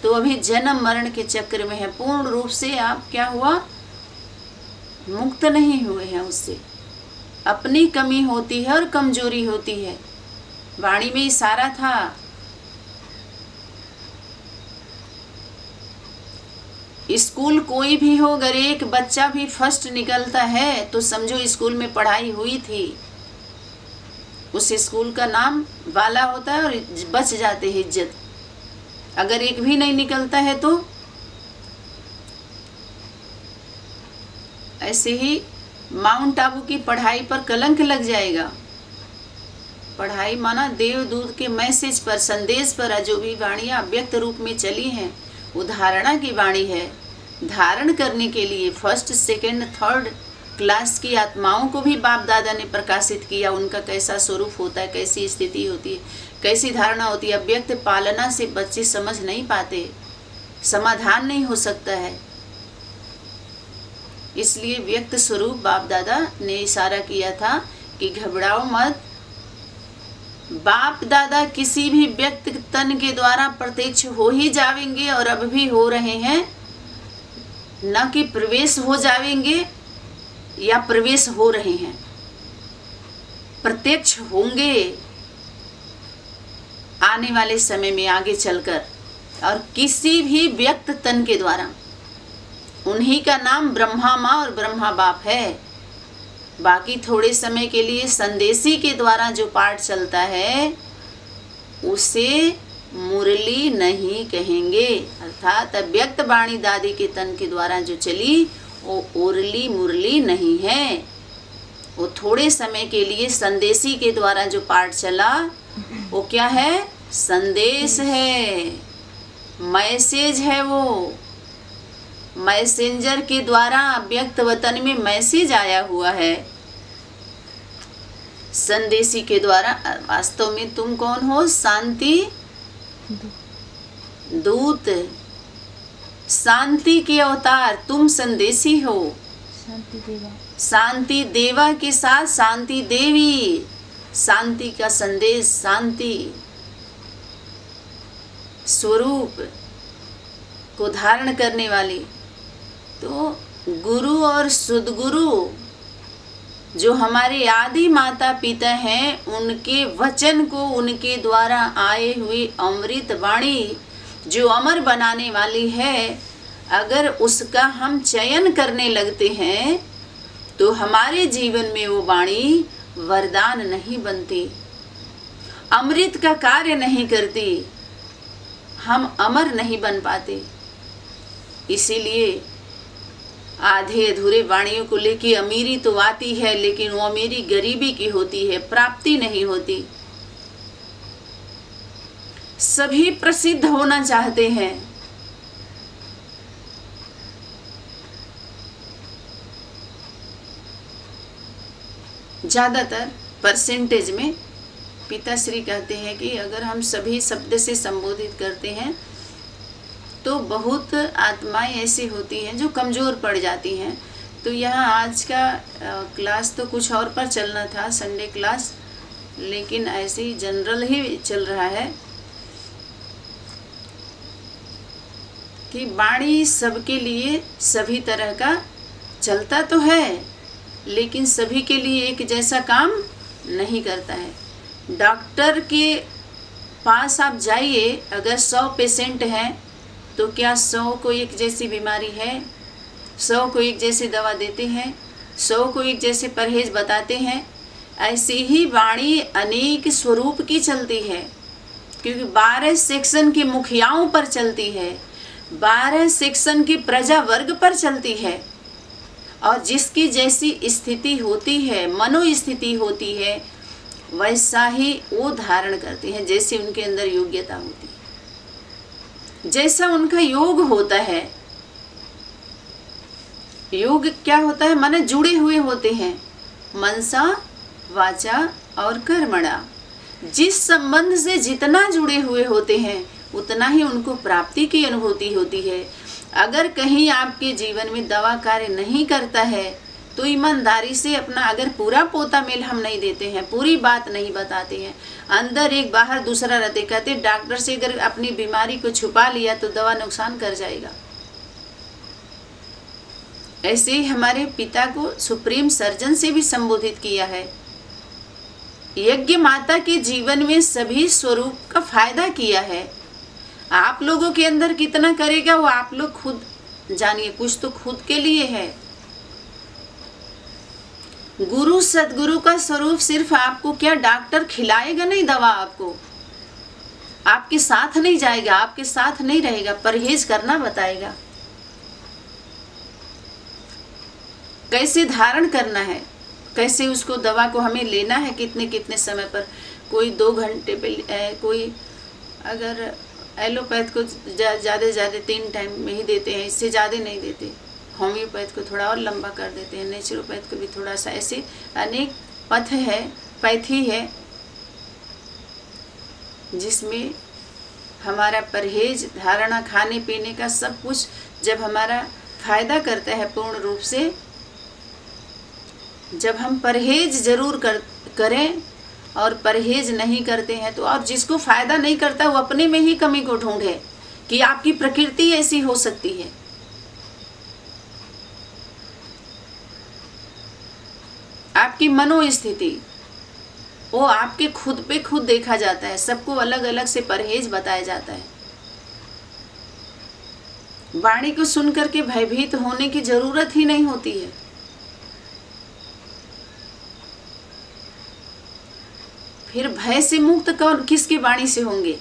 तो अभी जन्म मरण के चक्र में है। पूर्ण रूप से आप क्या हुआ, मुक्त नहीं हुए हैं उससे। अपनी कमी होती है और कमजोरी होती है। वाणी में इशारा था। स्कूल कोई भी हो, अगर एक बच्चा भी फर्स्ट निकलता है तो समझो स्कूल में पढ़ाई हुई थी। उस स्कूल का नाम वाला होता है और बच जाते हैं इज्जत। अगर एक भी नहीं निकलता है तो ऐसे ही माउंट आबू की पढ़ाई पर कलंक लग जाएगा। पढ़ाई माना देवदूत के मैसेज पर, संदेश पर जो भी वाणियाँ अव्यक्त रूप में चली हैं, उदाहरणा की वाणी है। धारण करने के लिए फर्स्ट सेकंड थर्ड क्लास की आत्माओं को भी बाप दादा ने प्रकाशित किया। उनका कैसा स्वरूप होता है, कैसी स्थिति होती है, कैसी धारणा होती है। अव्यक्त पालना से बच्चे समझ नहीं पाते, समाधान नहीं हो सकता है। इसलिए व्यक्त स्वरूप बाप दादा ने इशारा किया था कि घबराओ मत। बाप दादा किसी भी व्यक्त तन के द्वारा प्रत्यक्ष हो ही जाएंगे और अब भी हो रहे हैं, न कि प्रवेश हो जाएंगे या प्रवेश हो रहे हैं, प्रत्यक्ष होंगे आने वाले समय में आगे चलकर। और किसी भी व्यक्त तन के द्वारा, उन्हीं का नाम ब्रह्मा माँ और ब्रह्मा बाप है। बाकी थोड़े समय के लिए संदेशी के द्वारा जो पाठ चलता है उसे मुरली नहीं कहेंगे। अर्थात अव्यक्त वाणी दादी के तन के द्वारा जो चली वो उरली मुरली नहीं है। वो थोड़े समय के लिए संदेशी के द्वारा जो पाठ चला वो क्या है, संदेश है, मैसेज है। वो मैसेंजर के द्वारा अव्यक्त वतन में मैसेज आया हुआ है संदेशी के द्वारा। वास्तव में तुम कौन हो, शांति दूत, शांति के अवतार। तुम संदेशी हो। शांति देवा के साथ शांति देवी, शांति का संदेश, शांति स्वरूप को धारण करने वाली। तो गुरु और सद्गुरु जो हमारे आदि माता पिता हैं, उनके वचन को, उनके द्वारा आए हुए अमृत वाणी जो अमर बनाने वाली है, अगर उसका हम चयन करने लगते हैं तो हमारे जीवन में वो वाणी वरदान नहीं बनती, अमृत का कार्य नहीं करती, हम अमर नहीं बन पाते। इसीलिए आधे अधूरे वाणियों को लेके अमीरी तो आती है, लेकिन वो अमीरी गरीबी की होती है, प्राप्ति नहीं होती। सभी प्रसिद्ध होना चाहते हैं, ज्यादातर परसेंटेज में पिताश्री कहते हैं कि अगर हम सभी शब्द से संबोधित करते हैं तो बहुत आत्माएं ऐसी होती हैं जो कमज़ोर पड़ जाती हैं। तो यहाँ आज का क्लास तो कुछ और पर चलना था, संडे क्लास, लेकिन ऐसे ही जनरल ही चल रहा है कि वाणी सबके लिए सभी तरह का चलता तो है, लेकिन सभी के लिए एक जैसा काम नहीं करता है। डॉक्टर के पास आप जाइए, अगर 100 पेशेंट हैं तो क्या 100 को एक जैसी बीमारी है? 100 को एक जैसी दवा देते हैं? 100 को एक जैसे परहेज बताते हैं? ऐसे ही वाणी अनेक स्वरूप की चलती है, क्योंकि 12 सेक्शन के मुखियाओं पर चलती है, 12 सेक्शन की प्रजा वर्ग पर चलती है, और जिसकी जैसी स्थिति होती है, मनोस्थिति होती है, वैसा ही वो धारण करते हैं, जैसे उनके अंदर योग्यता होती है, जैसा उनका योग होता है। योग क्या होता है, माने जुड़े हुए होते हैं, मनसा वाचा और कर्मणा। जिस संबंध से जितना जुड़े हुए होते हैं उतना ही उनको प्राप्ति की अनुभूति होती है। अगर कहीं आपके जीवन में दवा कार्य नहीं करता है तो ईमानदारी से अपना अगर पूरा पोता मेल हम नहीं देते हैं, पूरी बात नहीं बताते हैं, अंदर एक बाहर दूसरा रहते, कहते डॉक्टर से अगर अपनी बीमारी को छुपा लिया तो दवा नुकसान कर जाएगा। ऐसे ही हमारे पिता को सुप्रीम सर्जन से भी संबोधित किया है। यज्ञ माता के जीवन में सभी स्वरूप का फायदा किया है। आप लोगों के अंदर कितना करेगा वो आप लोग खुद जानिए, कुछ तो खुद के लिए है। गुरु सदगुरु का स्वरूप सिर्फ आपको क्या डॉक्टर खिलाएगा नहीं दवा, आपके साथ नहीं जाएगा, आपके साथ नहीं रहेगा, परहेज करना बताएगा, कैसे धारण करना है, कैसे उसको दवा को हमें लेना है, कितने कितने समय पर। कोई 2 घंटे पे, कोई अगर एलोपैथ को ज़्यादा 3 टाइम में ही देते हैं, इससे ज़्यादा नहीं देते। होम्योपैथ को थोड़ा और लंबा कर देते हैं, नेचुरोपैथ को भी थोड़ा सा। ऐसे अनेक पथ है, पैथी है, जिसमें हमारा परहेज, धारणा, खाने पीने का सब कुछ जब हमारा फायदा करता है पूर्ण रूप से, जब हम परहेज जरूर करें और परहेज नहीं करते हैं तो, और जिसको फायदा नहीं करता वो अपने में ही कमी को ढूंढे कि आपकी प्रकृति ऐसी हो सकती है। आपकी मनोस्थिति वो आपके खुद पे खुद देखा जाता है। सबको अलग अलग से परहेज बताया जाता है। वाणी को सुनकर के भयभीत होने की जरूरत ही नहीं होती है। फिर भय से मुक्त कौन, किसकी वाणी से होंगे?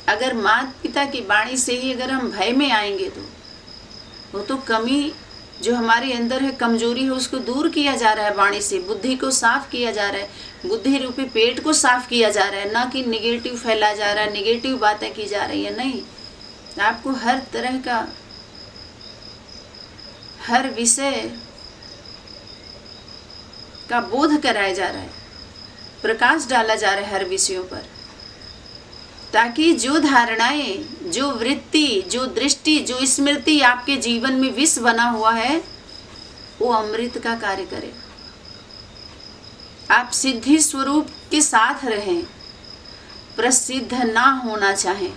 अगर माता पिता की वाणी से ही अगर हम भय में आएंगे तो वो तो कमी जो हमारे अंदर है, कमजोरी है, उसको दूर किया जा रहा है वाणी से। बुद्धि को साफ किया जा रहा है, बुद्धि रूपी पेट को साफ किया जा रहा है, ना कि निगेटिव फैला जा रहा है, निगेटिव बातें की जा रही है। नहीं, आपको हर तरह का, हर विषय का बोध कराया जा रहा है, प्रकाश डाला जा रहा है हर विषयों पर, ताकि जो धारणाएं, जो वृत्ति, जो दृष्टि, जो स्मृति आपके जीवन में विष बना हुआ है वो अमृत का कार्य करे। आप सिद्धि स्वरूप के साथ रहें, प्रसिद्ध ना होना चाहें।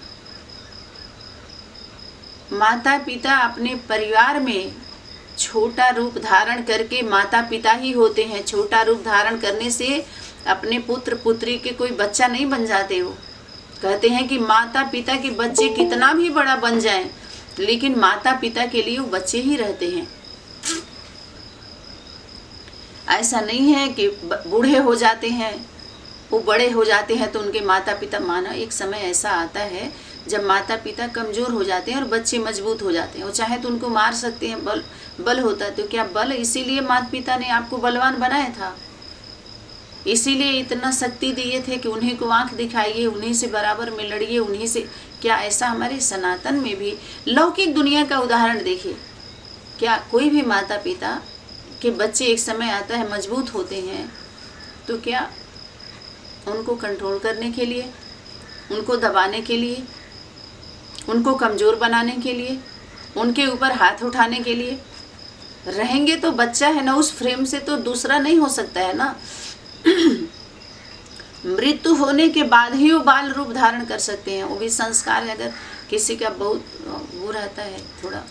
माता पिता अपने परिवार में छोटा रूप धारण करके माता पिता ही होते हैं। छोटा रूप धारण करने से अपने पुत्र पुत्री के कोई बच्चा नहीं बन जाते हो। कहते हैं कि माता पिता के बच्चे कितना भी बड़ा बन जाएं, लेकिन माता पिता के लिए वो बच्चे ही रहते हैं। ऐसा नहीं है कि बूढ़े हो जाते हैं, वो बड़े हो जाते हैं तो उनके माता पिता, माना एक समय ऐसा आता है जब माता पिता कमज़ोर हो जाते हैं और बच्चे मजबूत हो जाते हैं। वो चाहे तो उनको मार सकते हैं, बल होता है। तो क्या बल, इसीलिए माता पिता ने आपको बलवान बनाया था, इसीलिए इतना शक्ति दिए थे कि उन्हीं को आंख दिखाइए, उन्हीं से बराबर में लड़िए, उन्हीं से। क्या ऐसा हमारे सनातन में भी, लौकिक दुनिया का उदाहरण देखिए, क्या कोई भी माता पिता के बच्चे एक समय आता है मजबूत होते हैं तो क्या उनको कंट्रोल करने के लिए, उनको दबाने के लिए, उनको कमज़ोर बनाने के लिए, उनके ऊपर हाथ उठाने के लिए रहेंगे? तो बच्चा है ना, उस फ्रेम से तो दूसरा नहीं हो सकता है ना। मृत्यु होने के बाद ही वो बाल रूप धारण कर सकते हैं। वो भी संस्कार, अगर किसी का बहुत वो रहता है थोड़ा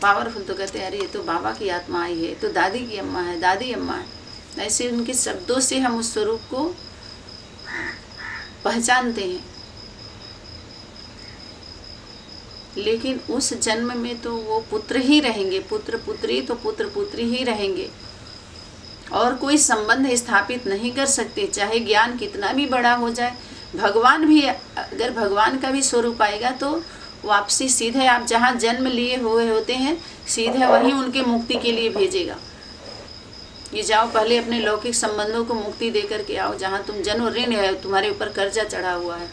पावरफुल, तो कहते हैं अरे ये तो बाबा की आत्मा आई है, तो दादी की अम्मा है, दादी अम्मा है। ऐसे उनके शब्दों से हम उस स्वरूप को पहचानते हैं। लेकिन उस जन्म में तो वो पुत्र ही रहेंगे, पुत्र पुत्री तो पुत्र पुत्री ही रहेंगे, और कोई संबंध स्थापित नहीं कर सकते, चाहे ज्ञान कितना भी बड़ा हो जाए। भगवान भी, अगर भगवान का भी स्वरूप आएगा तो वापसी सीधे आप जहाँ जन्म लिए हुए होते हैं सीधे वहीं उनके मुक्ति के लिए भेजेगा। ये जाओ पहले अपने लौकिक संबंधों को मुक्ति दे करके आओ, जहाँ तुम जन्म ऋण है, तुम्हारे ऊपर कर्जा चढ़ा हुआ है।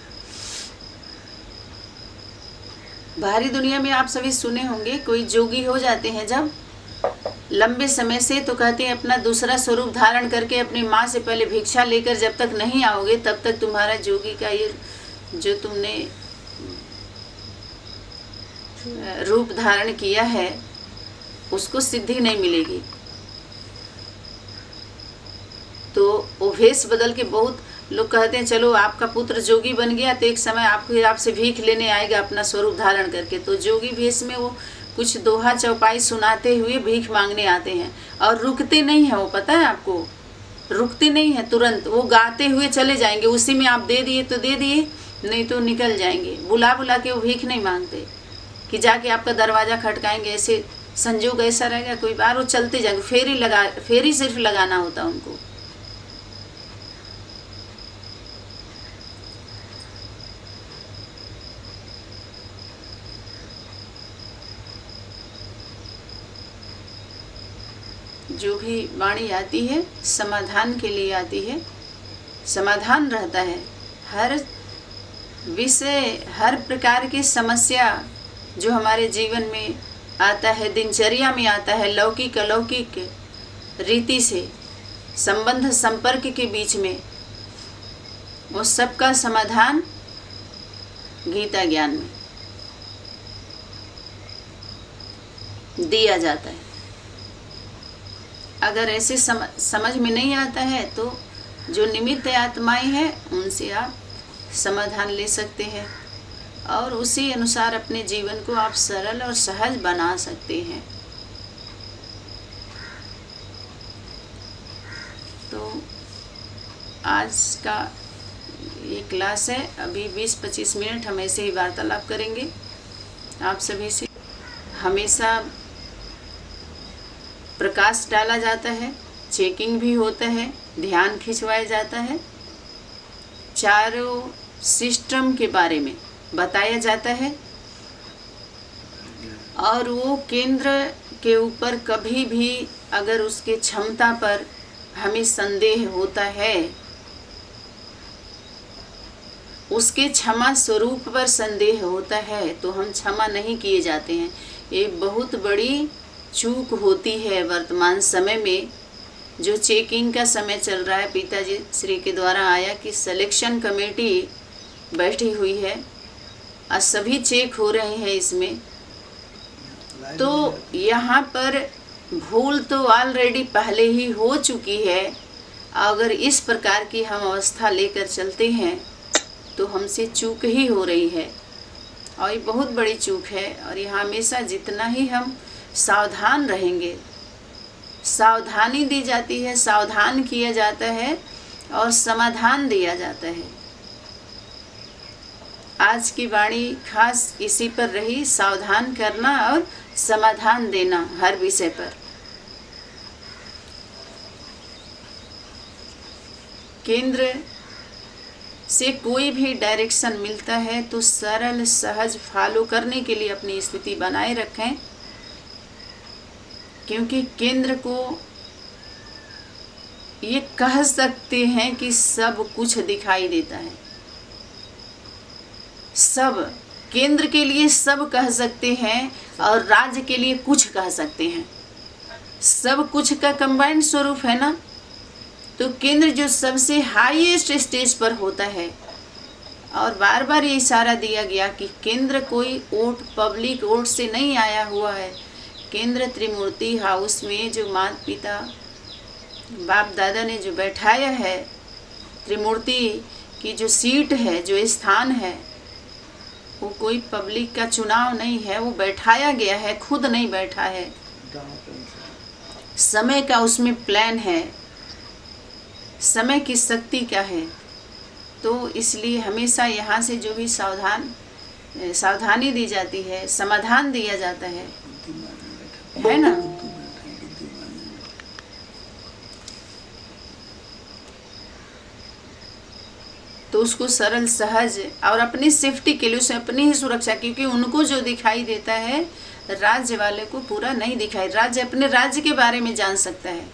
बाहरी दुनिया में आप सभी सुने होंगे, कोई जोगी हो जाते हैं जब लंबे समय से, तो कहते हैं अपना दूसरा स्वरूप धारण करके अपनी माँ से पहले भिक्षा लेकर जब तक नहीं आओगे तब तक तुम्हारा जोगी का ये जो तुमने रूप धारण किया है उसको सिद्धि नहीं मिलेगी। तो वो भेष बदल के बहुत लोग कहते हैं चलो आपका पुत्र जोगी बन गया तो एक समय आपसे भीख लेने आएगा अपना स्वरूप धारण करके। तो जोगी भेष में वो कुछ दोहा चौपाई सुनाते हुए भीख मांगने आते हैं और रुकते नहीं हैं। वो पता है आपको, रुकते नहीं हैं, तुरंत वो गाते हुए चले जाएंगे। उसी में आप दे दिए तो दे दिए, नहीं तो निकल जाएंगे। बुला बुला के वो भीख नहीं मांगते कि जाके आपका दरवाज़ा खटकाएंगे। ऐसे संजोग ऐसा रहेगा कोई बार वो चलते जाएंगे। फेरी सिर्फ लगाना होता उनको। जो भी वाणी आती है समाधान के लिए आती है, समाधान रहता है। हर विषय, हर प्रकार की समस्या जो हमारे जीवन में आता है, दिनचर्या में आता है, लौकिक अलौकिक रीति से संबंध संपर्क के बीच में, वो सबका समाधान गीता ज्ञान में दिया जाता है। अगर ऐसे समझ में नहीं आता है तो जो निमित्त आत्माएं हैं उनसे आप समाधान ले सकते हैं और उसी अनुसार अपने जीवन को आप सरल और सहज बना सकते हैं। तो आज का ये क्लास है। अभी 20-25 मिनट हम ऐसे ही वार्तालाप करेंगे आप सभी से। हमेशा प्रकाश डाला जाता है, चेकिंग भी होता है, ध्यान खिंचवाया जाता है, चारों सिस्टम के बारे में बताया जाता है और वो केंद्र के ऊपर कभी भी अगर उसके क्षमता पर हमें संदेह होता है, उसके क्षमा स्वरूप पर संदेह होता है तो हम क्षमा नहीं किए जाते हैं। ये बहुत बड़ी चूक होती है वर्तमान समय में। जो चेकिंग का समय चल रहा है, पिताजी श्री के द्वारा आया कि सिलेक्शन कमेटी बैठी हुई है और सभी चेक हो रहे हैं इसमें। तो यहाँ पर भूल तो ऑलरेडी पहले ही हो चुकी है। अगर इस प्रकार की हम अवस्था लेकर चलते हैं तो हमसे चूक ही हो रही है और ये बहुत बड़ी चूक है। और यहाँ हमेशा जितना ही हम सावधान रहेंगे, सावधानी दी जाती है, सावधान किया जाता है और समाधान दिया जाता है। आज की वाणी खास इसी पर रही, सावधान करना और समाधान देना हर विषय पर। केंद्र से कोई भी डायरेक्शन मिलता है तो सरल सहज फॉलो करने के लिए अपनी स्थिति बनाए रखें, क्योंकि केंद्र को ये कह सकते हैं कि सब कुछ दिखाई देता है। सब केंद्र के लिए सब कह सकते हैं और राज्य के लिए कुछ कह सकते हैं। सब कुछ का कंबाइंड स्वरूप है ना। तो केंद्र जो सबसे हाईएस्ट स्टेज पर होता है, और बार बार ये इशारा दिया गया कि केंद्र कोई वोट, पब्लिक वोट से नहीं आया हुआ है। केंद्र त्रिमूर्ति हाउस में जो माता पिता बाप दादा ने जो बैठाया है, त्रिमूर्ति की जो सीट है, जो स्थान है, वो कोई पब्लिक का चुनाव नहीं है, वो बैठाया गया है, खुद नहीं बैठा है। समय का उसमें प्लान है, समय की शक्ति का है। तो इसलिए हमेशा यहाँ से जो भी सावधानी दी जाती है, समाधान दिया जाता है ना। तो उसको सरल सहज और अपनी सेफ्टी के लिए, उसे अपनी ही सुरक्षा, क्योंकि उनको जो दिखाई देता है राज्य वाले को पूरा नहीं दिखाई। राज्य अपने राज्य के बारे में जान सकता है,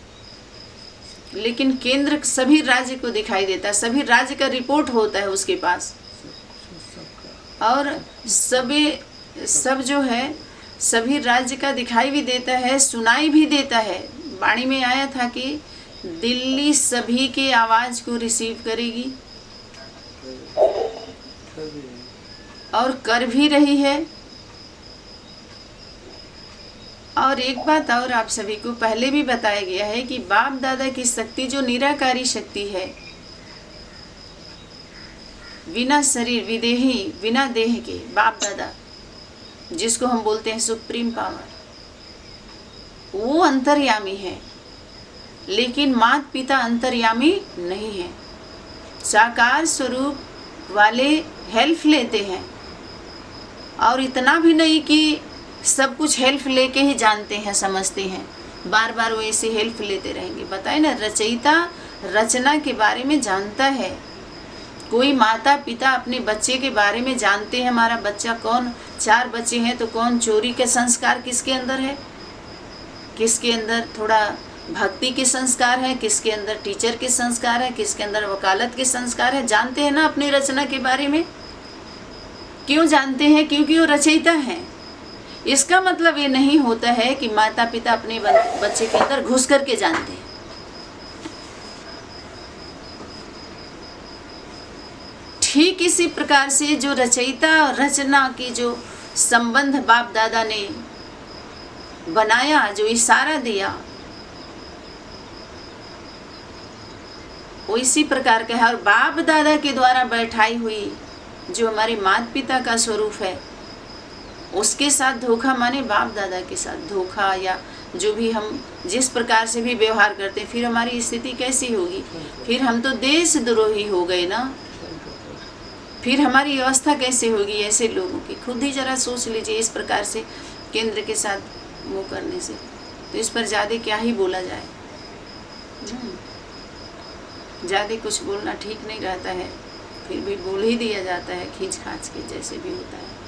लेकिन केंद्र सभी राज्य को दिखाई देता है, सभी राज्य का रिपोर्ट होता है उसके पास। और सब जो है सभी राज्य का दिखाई भी देता है, सुनाई भी देता है। वाणी में आया था कि दिल्ली सभी के आवाज को रिसीव करेगी और कर भी रही है। और एक बात और आप सभी को पहले भी बताया गया है कि बाप दादा की शक्ति जो निराकारी शक्ति है, बिना शरीर विदेही बिना देह के बाप दादा, जिसको हम बोलते हैं सुप्रीम पावर, वो अंतर्यामी है। लेकिन माता पिता अंतर्यामी नहीं है। साकार स्वरूप वाले हेल्प लेते हैं, और इतना भी नहीं कि सब कुछ हेल्प लेके ही जानते हैं समझते हैं, बार बार वो ऐसे हेल्प लेते रहेंगे। बताए ना, रचयिता रचना के बारे में जानता है। कोई माता पिता अपने बच्चे के बारे में जानते हैं, हमारा बच्चा कौन, 4 बच्चे हैं तो कौन चोरी के संस्कार किसके अंदर है, किसके अंदर थोड़ा भक्ति के संस्कार है, किसके अंदर टीचर के संस्कार है, किसके अंदर वकालत के संस्कार है। जानते हैं ना अपनी रचना के बारे में। क्यों जानते हैं? क्योंकि वो रचयिता हैं। इसका मतलब ये नहीं होता है कि माता पिता अपने बच्चे के अंदर घुस करके जानते हैं। ठीक इसी प्रकार से जो रचयिता और रचना की जो संबंध बाप दादा ने बनाया, जो इशारा दिया, वो इसी प्रकार का है। और बाप दादा के द्वारा बैठाई हुई जो हमारे माता पिता का स्वरूप है, उसके साथ धोखा माने बाप दादा के साथ धोखा, या जो भी हम जिस प्रकार से भी व्यवहार करते हैं, फिर हमारी स्थिति कैसी होगी? फिर हम तो देशद्रोही हो गए ना। फिर हमारी व्यवस्था कैसे होगी ऐसे लोगों की? खुद ही जरा सोच लीजिए। इस प्रकार से केंद्र के साथ वो करने से तो इस पर ज़्यादा क्या ही बोला जाए। ज़्यादा कुछ बोलना ठीक नहीं रहता है, फिर भी बोल ही दिया जाता है खींच खाच के, जैसे भी होता है।